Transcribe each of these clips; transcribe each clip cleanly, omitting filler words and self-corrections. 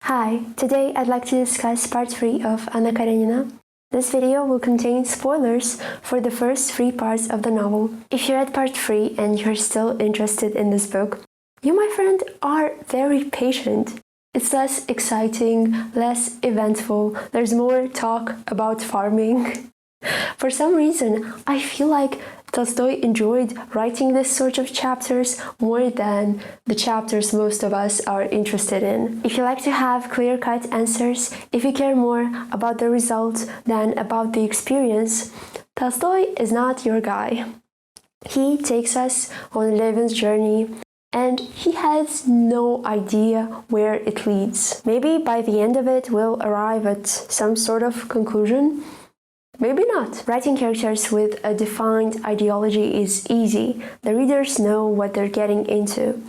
Hi, today I'd like to discuss part 3 of Anna Karenina. This video will contain spoilers for the first 3 parts of the novel. If you're at part 3 and you're still interested in this book, you, my friend, are very patient. It's less exciting, less eventful, there's more talk about farming. For some reason, I feel like Tolstoy enjoyed writing this sort of chapters more than the chapters most of us are interested in. If you like to have clear-cut answers, if you care more about the result than about the experience, Tolstoy is not your guy. He takes us on Levin's journey, and he has no idea where it leads. Maybe by the end of it we'll arrive at some sort of conclusion. Maybe not. Writing characters with a defined ideology is easy. The readers know what they're getting into.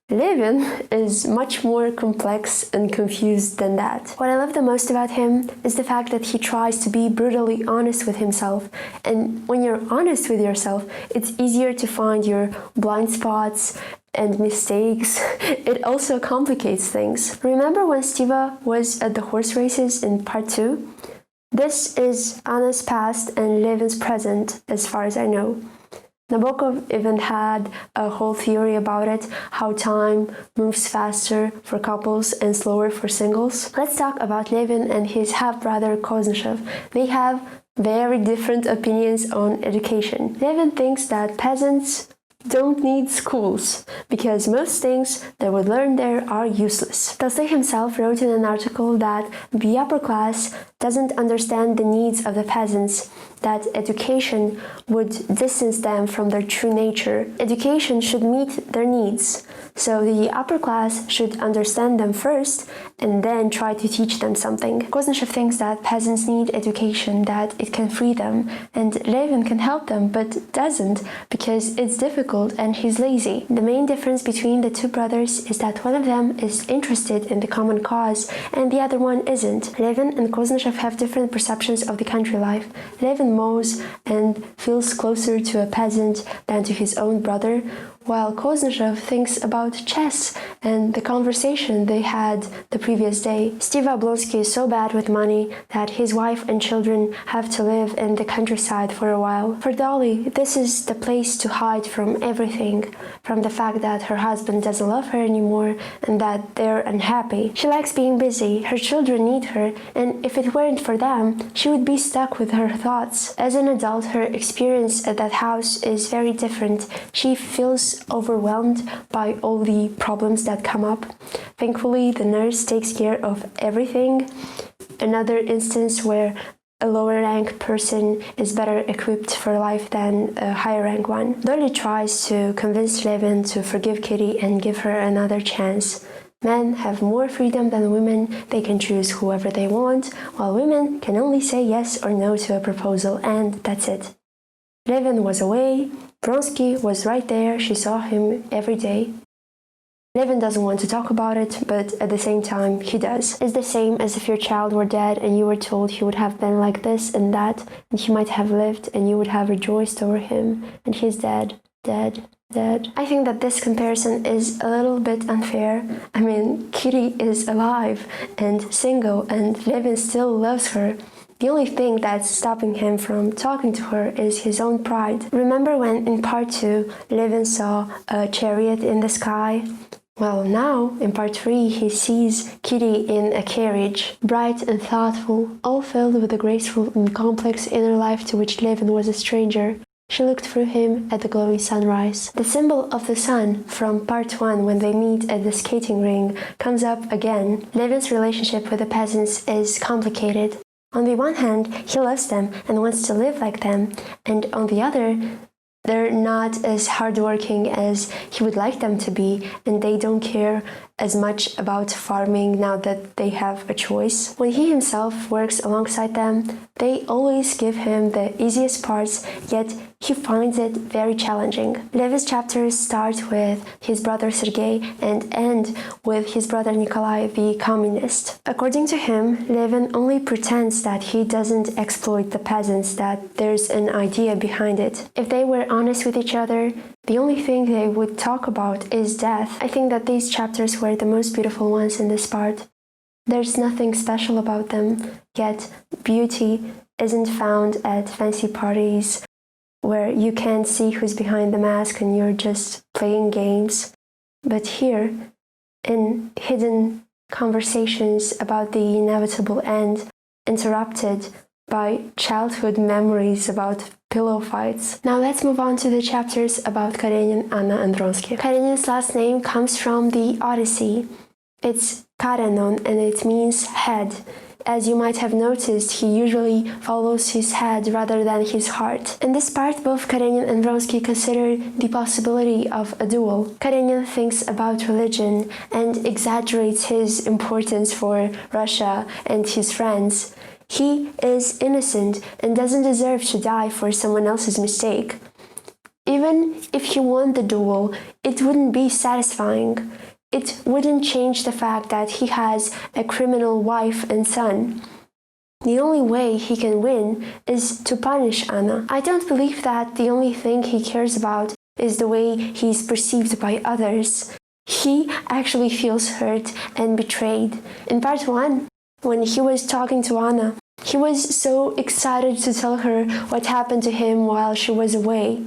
Levin is much more complex and confused than that. What I love the most about him is the fact that he tries to be brutally honest with himself. And when you're honest with yourself, it's easier to find your blind spots and mistakes. It also complicates things. Remember when Stiva was at the horse races in part 2? This is Anna's past and Levin's present, as far as I know. Nabokov even had a whole theory about it, how time moves faster for couples and slower for singles. Let's talk about Levin and his half-brother Koznishev. They have very different opinions on education. Levin thinks that peasants don't need schools, because most things they would learn there are useless. Tolstoy himself wrote in an article that the upper class doesn't understand the needs of the peasants, that education would distance them from their true nature. Education should meet their needs, so the upper class should understand them first and then try to teach them something. Koznishev thinks that peasants need education, that it can free them, and Levin can help them, but doesn't, because it's difficult and he's lazy. The main difference between the two brothers is that one of them is interested in the common cause and the other one isn't. Levin and Koznishev have different perceptions of the country life. Levin mows and feels closer to a peasant than to his own brother, while Koznishev thinks about chess and the conversation they had the previous day. Stiva Oblonsky is so bad with money that his wife and children have to live in the countryside for a while. For Dolly, this is the place to hide from everything, from the fact that her husband doesn't love her anymore and that they're unhappy. She likes being busy, her children need her, and if it weren't for them, she would be stuck with her thoughts. As an adult, her experience at that house is very different. She feels overwhelmed by all the problems that come up. Thankfully, the nurse takes care of everything. Another instance where a lower rank person is better equipped for life than a higher rank one. Dolly tries to convince Levin to forgive Kitty and give her another chance. Men have more freedom than women, they can choose whoever they want, while women can only say yes or no to a proposal, and that's it. Levin was away, Vronsky was right there, she saw him every day. Levin doesn't want to talk about it, but at the same time, he does. It's the same as if your child were dead and you were told he would have been like this and that, and he might have lived and you would have rejoiced over him, and he's dead. I think that this comparison is a little bit unfair. I mean, Kitty is alive and single and Levin still loves her. The only thing that's stopping him from talking to her is his own pride. Remember when in part 2 Levin saw a chariot in the sky? Well, now, in part 3, he sees Kitty in a carriage, bright and thoughtful, all filled with a graceful and complex inner life to which Levin was a stranger. She looked through him at the glowing sunrise. The symbol of the sun from part 1 when they meet at the skating ring comes up again. Levin's relationship with the peasants is complicated. On the one hand, he loves them and wants to live like them, and on the other, they're not as hardworking as he would like them to be, and they don't care as much about farming now that they have a choice. When he himself works alongside them, they always give him the easiest parts, yet he finds it very challenging. Levin's chapters start with his brother Sergei and end with his brother Nikolai, the communist. According to him, Levin only pretends that he doesn't exploit the peasants, that there's an idea behind it. If they were honest with each other, the only thing they would talk about is death. I think that these chapters were the most beautiful ones in this part. There's nothing special about them, yet beauty isn't found at fancy parties where you can't see who's behind the mask and you're just playing games. But here, in hidden conversations about the inevitable end, interrupted by childhood memories about pillow fights. Now let's move on to the chapters about Karenin, Anna, and Vronsky. Karenin's last name comes from the Odyssey. It's Karenon and it means head. As you might have noticed, he usually follows his head rather than his heart. In this part, both Karenin and Vronsky consider the possibility of a duel. Karenin thinks about religion and exaggerates his importance for Russia and his friends. He is innocent and doesn't deserve to die for someone else's mistake. Even if he won the duel, it wouldn't be satisfying. It wouldn't change the fact that he has a criminal wife and son. The only way he can win is to punish Anna. I don't believe that the only thing he cares about is the way he's perceived by others. He actually feels hurt and betrayed. In part 1, when he was talking to Anna, he was so excited to tell her what happened to him while she was away.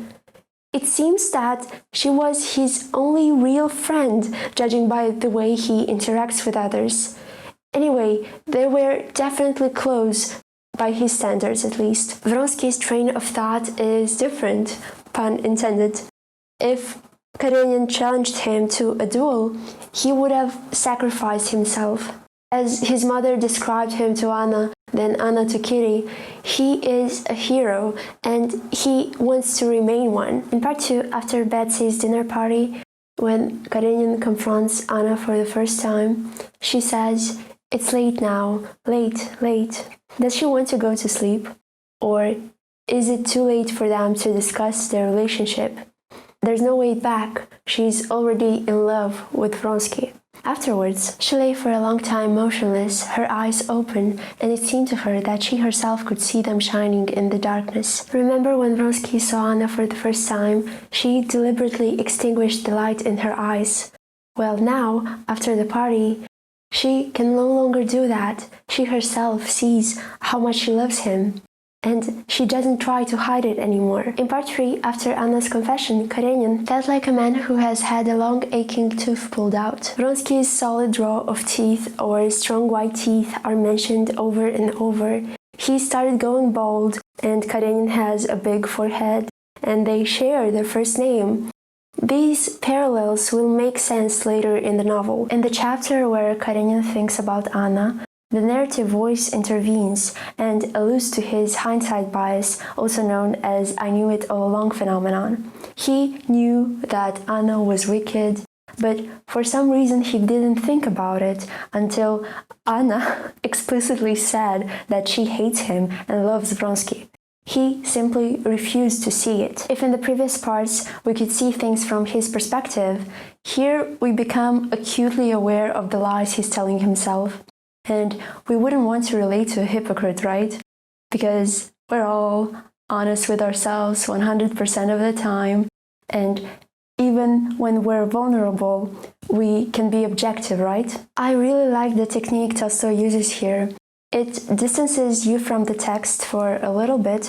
It seems that she was his only real friend, judging by the way he interacts with others. Anyway, they were definitely close, by his standards at least. Vronsky's train of thought is different, pun intended. If Karenin challenged him to a duel, he would have sacrificed himself. As his mother described him to Anna, then Anna to Kitty, he is a hero and he wants to remain one. In part 2, after Betsy's dinner party, when Karenin confronts Anna for the first time, she says, "It's late now, late. Does she want to go to sleep? Or is it too late for them to discuss their relationship? There's no way back, she's already in love with Vronsky." Afterwards, she lay for a long time motionless, her eyes open, and it seemed to her that she herself could see them shining in the darkness. Remember when Vronsky saw Anna for the first time, she deliberately extinguished the light in her eyes. Well, now, after the party, she can no longer do that. She herself sees how much she loves him. And she doesn't try to hide it anymore. In part 3, after Anna's confession, Karenin felt like a man who has had a long aching tooth pulled out. Vronsky's solid row of teeth or strong white teeth are mentioned over and over. He started going bald, and Karenin has a big forehead, and they share their first name. These parallels will make sense later in the novel. In the chapter where Karenin thinks about Anna, the narrative voice intervenes and alludes to his hindsight bias, also known as "I knew it all along" phenomenon. He knew that Anna was wicked, but for some reason he didn't think about it until Anna explicitly said that she hates him and loves Vronsky. He simply refused to see it. If in the previous parts we could see things from his perspective, here we become acutely aware of the lies he's telling himself. And we wouldn't want to relate to a hypocrite, right? Because we're all honest with ourselves 100% of the time. And even when we're vulnerable, we can be objective, right? I really like the technique Tolstoy uses here. It distances you from the text for a little bit,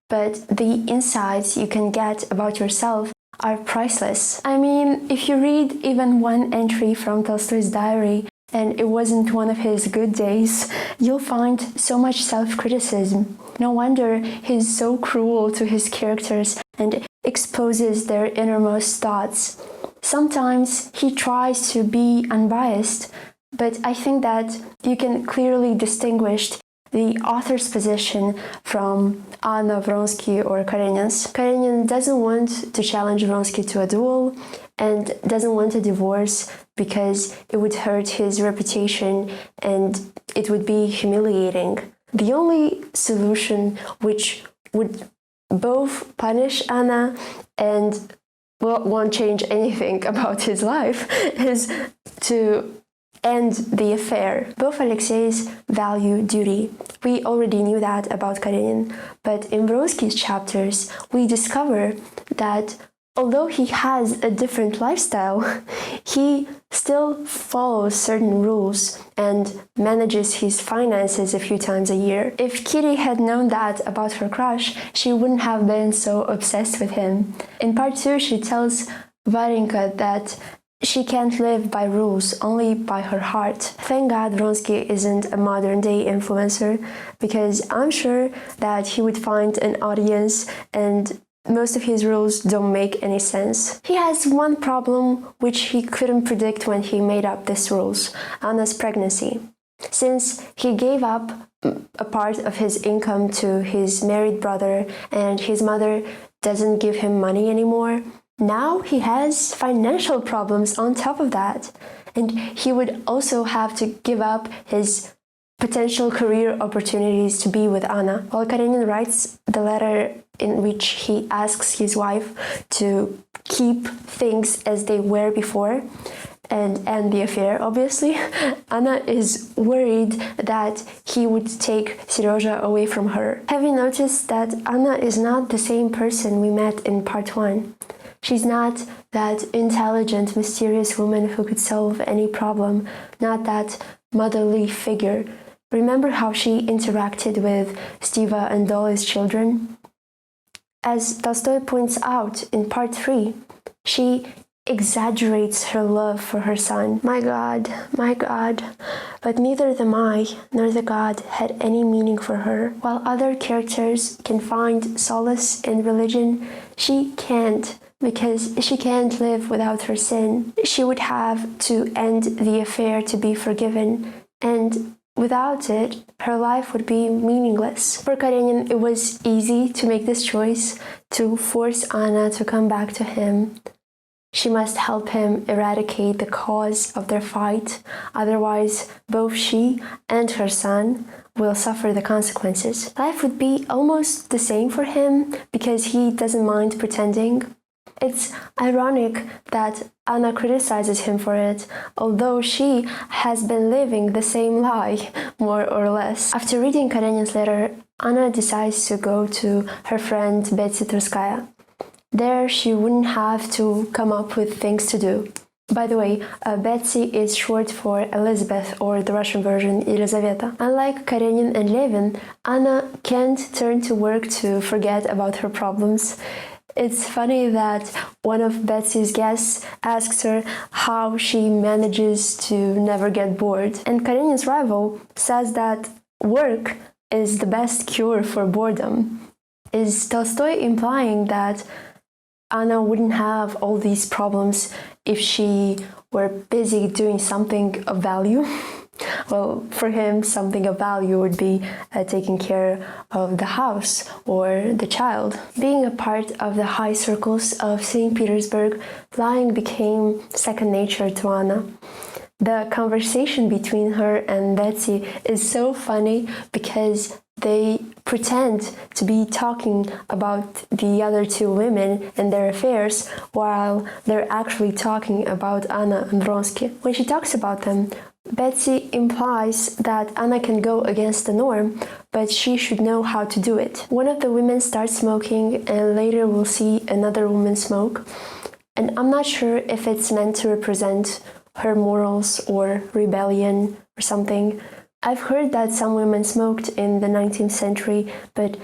but the insights you can get about yourself are priceless. I mean, if you read even one entry from Tolstoy's diary, and it wasn't one of his good days, you'll find so much self-criticism. No wonder he's so cruel to his characters and exposes their innermost thoughts. Sometimes he tries to be unbiased, but I think that you can clearly distinguish the author's position from Anna, Vronsky, or Karenin's. Karenin doesn't want to challenge Vronsky to a duel and doesn't want a divorce because it would hurt his reputation and it would be humiliating. The only solution which would both punish Anna and won't change anything about his life is to end the affair. Both Alexeys value duty. We already knew that about Karenin, but in Vronsky's chapters we discover that although he has a different lifestyle, he still follows certain rules and manages his finances a few times a year. If Kitty had known that about her crush, she wouldn't have been so obsessed with him. In part 2, she tells Varenka that she can't live by rules, only by her heart. Thank God Vronsky isn't a modern-day influencer, because I'm sure that he would find an audience and most of his rules don't make any sense. He has one problem which he couldn't predict when he made up these rules: Anna's pregnancy. Since he gave up a part of his income to his married brother and his mother doesn't give him money anymore, now he has financial problems on top of that. And he would also have to give up his potential career opportunities to be with Anna. While Karenina writes the letter in which he asks his wife to keep things as they were before and end the affair, obviously, Anna is worried that he would take Serozha away from her. Have you noticed that Anna is not the same person we met in part 1? She's not that intelligent, mysterious woman who could solve any problem, not that motherly figure. Remember how she interacted with Stiva and Dolly's children? As Tolstoy points out in part 3, she exaggerates her love for her son. My God, but neither the my nor the God had any meaning for her. While other characters can find solace in religion, she can't, because she can't live without her sin. She would have to end the affair to be forgiven, and without it, her life would be meaningless. For Karenin, it was easy to make this choice, to force Anna to come back to him. She must help him eradicate the cause of their fight, otherwise both she and her son will suffer the consequences. Life would be almost the same for him because he doesn't mind pretending. It's ironic that Anna criticizes him for it, although she has been living the same lie, more or less. After reading Karenin's letter, Anna decides to go to her friend Betsy Trskaya. There she wouldn't have to come up with things to do. By the way, Betsy is short for Elizabeth, or the Russian version, Елизавета. Unlike Karenin and Levin, Anna can't turn to work to forget about her problems. It's funny that one of Betsy's guests asks her how she manages to never get bored. And Karenin's rival says that work is the best cure for boredom. Is Tolstoy implying that Anna wouldn't have all these problems if she were busy doing something of value? Well, for him, something of value would be taking care of the house or the child. Being a part of the high circles of St. Petersburg, flying became second nature to Anna. The conversation between her and Betsy is so funny because they pretend to be talking about the other two women and their affairs while they're actually talking about Anna and Vronsky. When she talks about them, Betsy implies that Anna can go against the norm, but she should know how to do it. One of the women starts smoking, and later we'll see another woman smoke. And I'm not sure if it's meant to represent her morals or rebellion or something. I've heard that some women smoked in the 19th century, but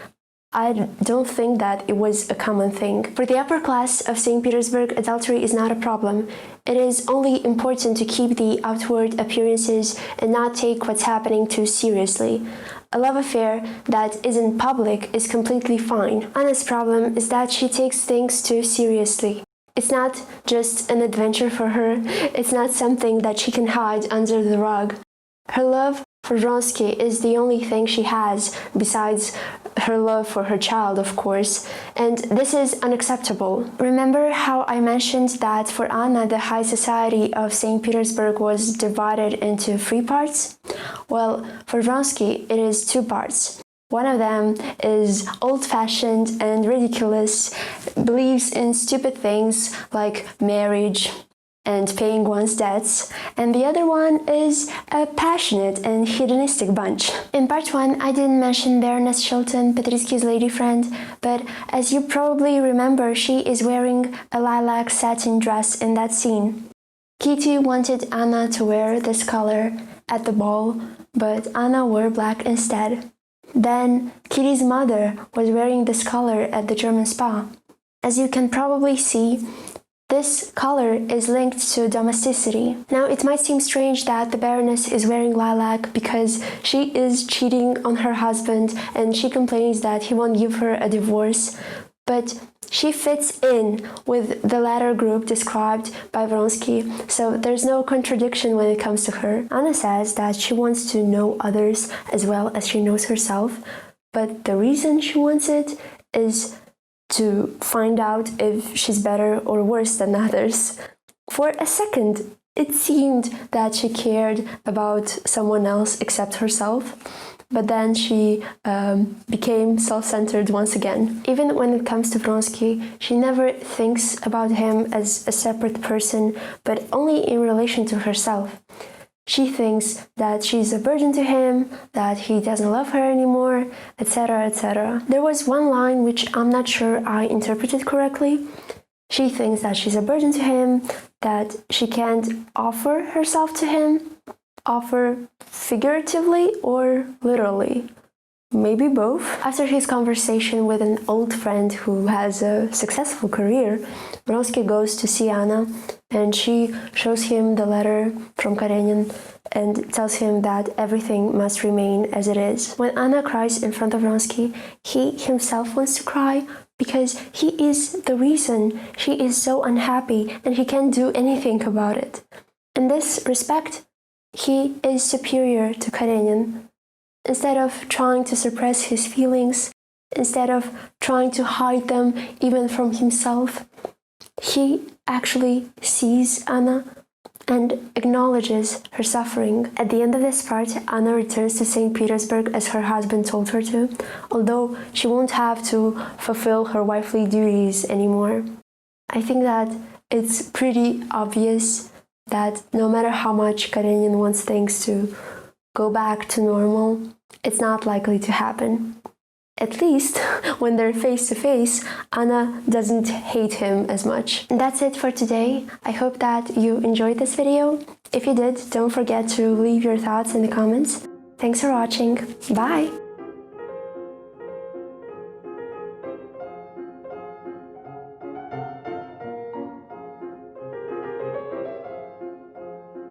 I don't think that it was a common thing. For the upper class of St. Petersburg, adultery is not a problem. It is only important to keep the outward appearances and not take what's happening too seriously. A love affair that isn't public is completely fine. Anna's problem is that she takes things too seriously. It's not just an adventure for her. It's not something that she can hide under the rug. Her love for Vronsky is the only thing she has, besides her love for her child, of course, and this is unacceptable. Remember how I mentioned that for Anna the high society of St. Petersburg was divided into 3 parts? Well, for Vronsky it is 2 parts. One of them is old-fashioned and ridiculous, believes in stupid things like marriage and paying one's debts, and the other one is a passionate and hedonistic bunch. In part 1, I didn't mention Baroness Shilton, Petritsky's lady friend, but as you probably remember, she is wearing a lilac satin dress in that scene. Kitty wanted Anna to wear this color at the ball, but Anna wore black instead. Then Kitty's mother was wearing this color at the German spa. As you can probably see, this color is linked to domesticity. Now, it might seem strange that the Baroness is wearing lilac because she is cheating on her husband and she complains that he won't give her a divorce, but she fits in with the latter group described by Vronsky, so there's no contradiction when it comes to her. Anna says that she wants to know others as well as she knows herself, but the reason she wants it is to find out if she's better or worse than others. For a second, it seemed that she cared about someone else except herself, but then she became self-centered once again. Even when it comes to Vronsky, she never thinks about him as a separate person, but only in relation to herself. She thinks that she's a burden to him, that he doesn't love her anymore, etc., etc. There was one line which I'm not sure I interpreted correctly. She thinks that she's a burden to him, that she can't offer herself to him. Offer figuratively or literally? Maybe both. After his conversation with an old friend who has a successful career, Vronsky goes to see Anna and she shows him the letter from Karenina and tells him that everything must remain as it is. When Anna cries in front of Vronsky, he himself wants to cry because he is the reason she is so unhappy and he can't do anything about it. In this respect, he is superior to Karenina. Instead of trying to suppress his feelings, instead of trying to hide them even from himself, he actually sees Anna and acknowledges her suffering. At the end of this part, Anna returns to St. Petersburg as her husband told her to, although she won't have to fulfill her wifely duties anymore. I think that it's pretty obvious that no matter how much Karenina wants things to go back to normal, it's not likely to happen. At least when they're face to face, Anna doesn't hate him as much. And that's it for today. I hope that you enjoyed this video. If you did, don't forget to leave your thoughts in the comments. Thanks for watching. Bye!